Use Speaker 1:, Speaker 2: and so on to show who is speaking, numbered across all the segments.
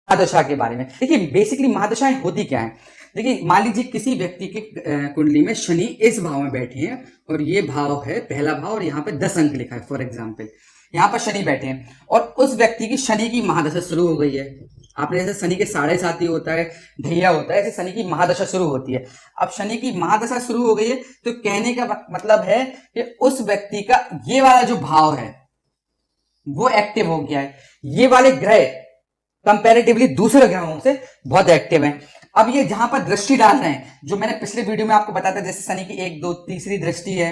Speaker 1: महादशा के बारे में। देखिए बेसिकली महादशाएं होती क्या है, देखिए मान लीजिए किसी व्यक्ति के कुंडली में शनि इस भाव में बैठे हैं और ये भाव है पहला भाव और यहाँ पे 10 अंक लिखा है फॉर एग्जाम्पल, यहाँ पर शनि बैठे हैं और उस व्यक्ति की शनि की महादशा शुरू हो गई है। आपने जैसे शनि के 7.5 होता है, ढैया होता है, ऐसे शनि की महादशा शुरू होती है। अब शनि की महादशा शुरू हो गई है तो कहने का मतलब है कि उस व्यक्ति का ये वाला जो भाव है वो एक्टिव हो गया है। ये वाले ग्रह कंपैरेटिवली दूसरे ग्रहों से बहुत एक्टिव हैं। अब ये जहां पर दृष्टि डाल रहे हैं, जो मैंने पिछले वीडियो में आपको बताया था, जैसे शनि की 1, 2, तीसरी दृष्टि है,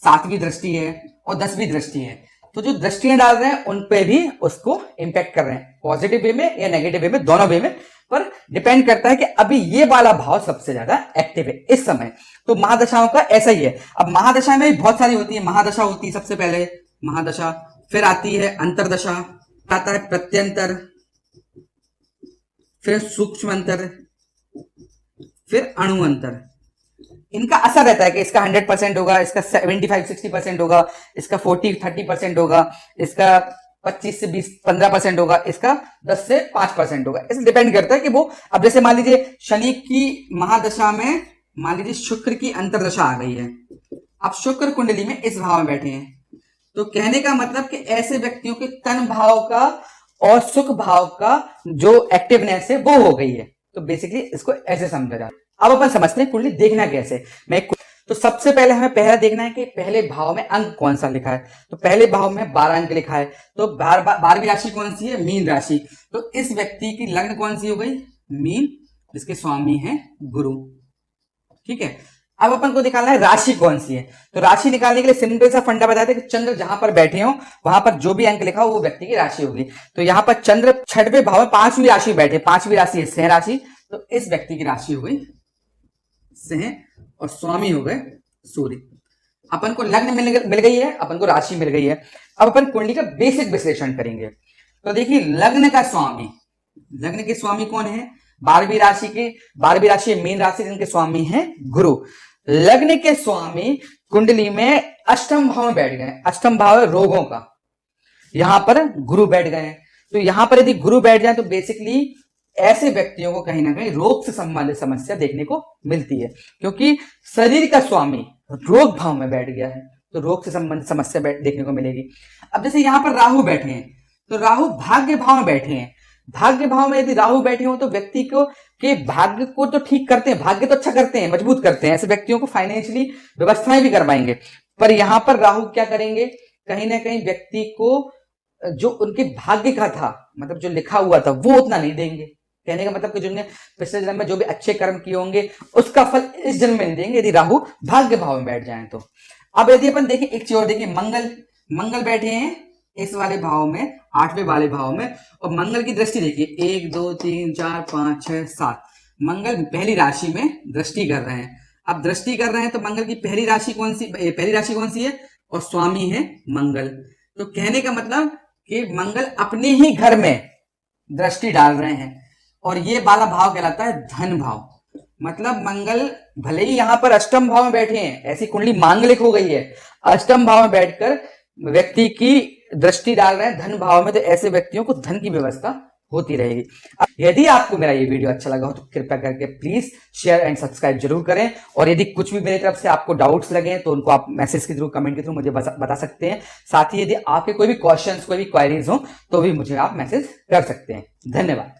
Speaker 1: 7वीं दृष्टि है और 10वीं दृष्टि है, तो जो दृष्टियां डाल रहे हैं उन पे भी उसको इंपैक्ट कर रहे हैं, पॉजिटिव वे में या नेगेटिव वे में, दोनों वे में, पर डिपेंड करता है कि अभी ये वाला भाव सबसे ज्यादा एक्टिव है इस समय। तो महादशाओं का ऐसा ही है। अब महादशा में भी बहुत सारी होती है। महादशा होती है सबसे पहले महादशा, फिर आती है अंतरदशा, आता है प्रत्यंतर, फिर सूक्ष्म अंतर, फिर अणु अंतर। इनका असर रहता है कि इसका 100% होगा, इसका 75-60% होगा, इसका 40-30% होगा, इसका 25 से 20-15% होगा, इसका 10 से 5% होगा। इसे डिपेंड करता है कि वो, अब जैसे मान लीजिए शनि की महादशा में मान लीजिए शुक्र की अंतरदशा आ गई है। अब शुक्र कुंडली में इस भाव में बैठे हैं, तो कहने का मतलब कि ऐसे व्यक्तियों के तन भाव का और सुख भाव का जो एक्टिवनेस है वो हो गई है। तो बेसिकली इसको ऐसे समझा जाए। अब अपन समझते हैं कुंडली देखना कैसे। तो सबसे पहले हमें पहला देखना है कि पहले भाव में अंक कौन सा लिखा है। तो पहले भाव में 12 अंक लिखा है, तो 12वीं राशि कौन सी है? मीन राशि। तो इस व्यक्ति की लग्न कौन सी हो गई? मीन, जिसके स्वामी है गुरु। ठीक है, अब अपन को निकालना है राशि कौन सी है। तो राशि निकालने के लिए सिंपल सा फंडा बताया था कि चंद्र जहां पर बैठे हो वहां पर जो भी अंक लिखा हो वो व्यक्ति की राशि होगी। तो यहां पर चंद्र 6वें भाव में 5वीं राशि बैठे, 5वीं राशि है सिंह राशि, तो इस व्यक्ति की राशि हो गई सिंह और स्वामी हो गए सूर्य। अपन को लग्न मिल गई है, अपन को राशि मिल गई है। अब अपन कुंडली का बेसिक विश्लेषण करेंगे। तो देखिए लग्न का स्वामी, लग्न के स्वामी कौन है? 12वीं राशि मीन राशि, जिनके स्वामी है गुरु। लग्न के स्वामी कुंडली में अष्टम भाव में बैठ गए। अष्टम भाव है रोगों का, यहां पर गुरु बैठ गए। तो यहां पर यदि गुरु बैठ जाए तो बेसिकली ऐसे व्यक्तियों को कहीं ना कहीं रोग से संबंधित समस्या देखने को मिलती है, क्योंकि शरीर का स्वामी रोग भाव में बैठ गया है, तो रोग से संबंधित समस्या देखने को मिलेगी। अब जैसे यहां पर राहु बैठे हैं, तो राहु भाग्य भाव में बैठे हैं। भाग्य भाव में यदि राहु बैठे हो तो व्यक्ति को के भाग्य को तो ठीक करते हैं, भाग्य तो अच्छा करते हैं, मजबूत करते हैं, ऐसे व्यक्तियों को फाइनेंशियली व्यवस्थाएं भी करवाएंगे। पर यहां पर राहु क्या करेंगे? कहीं ना कहीं व्यक्ति को जो उनके भाग्य का था, मतलब जो लिखा हुआ था, वो उतना नहीं देंगे। कहने का मतलब कि जिन्होंने पिछले जन्म में जो भी अच्छे कर्म किए होंगे उसका फल इस जन्म में नहीं देंगे यदि राहु भाग्य भाव में बैठ जाए तो। अब यदि अपन देखें एक चीज और, देखिए मंगल बैठे हैं इस वाले भाव में, 8वें वाले भाव में, और मंगल की दृष्टि देखिए 1, 2, 3, 4, 5, 6, 7। मंगल पहली राशि में दृष्टि कर रहे हैं। अब दृष्टि कर रहे हैं तो मंगल की पहली राशि कौन सी है? और स्वामी है मंगल। तो कहने का मतलब कि मंगल अपने ही घर में दृष्टि डाल रहे हैं, और ये वाला भाव कहलाता है धन भाव। मतलब मंगल भले ही यहां पर अष्टम भाव में बैठे हैं, ऐसी कुंडली मांगलिक हो गई है, अष्टम भाव में बैठकर व्यक्ति की दृष्टि डाल रहे हैं धन भाव में, तो ऐसे व्यक्तियों को धन की व्यवस्था होती रहेगी। यदि आपको मेरा ये वीडियो अच्छा लगा हो तो कृपया करके प्लीज शेयर एंड सब्सक्राइब जरूर करें, और यदि कुछ भी मेरी तरफ से आपको डाउट्स लगे तो उनको आप मैसेज के थ्रू, कमेंट के थ्रू मुझे बता सकते हैं। साथ ही यदि आपके कोई भी क्वेश्चंस, कोई भी क्वेरीज हो तो भी मुझे आप मैसेज कर सकते हैं। धन्यवाद।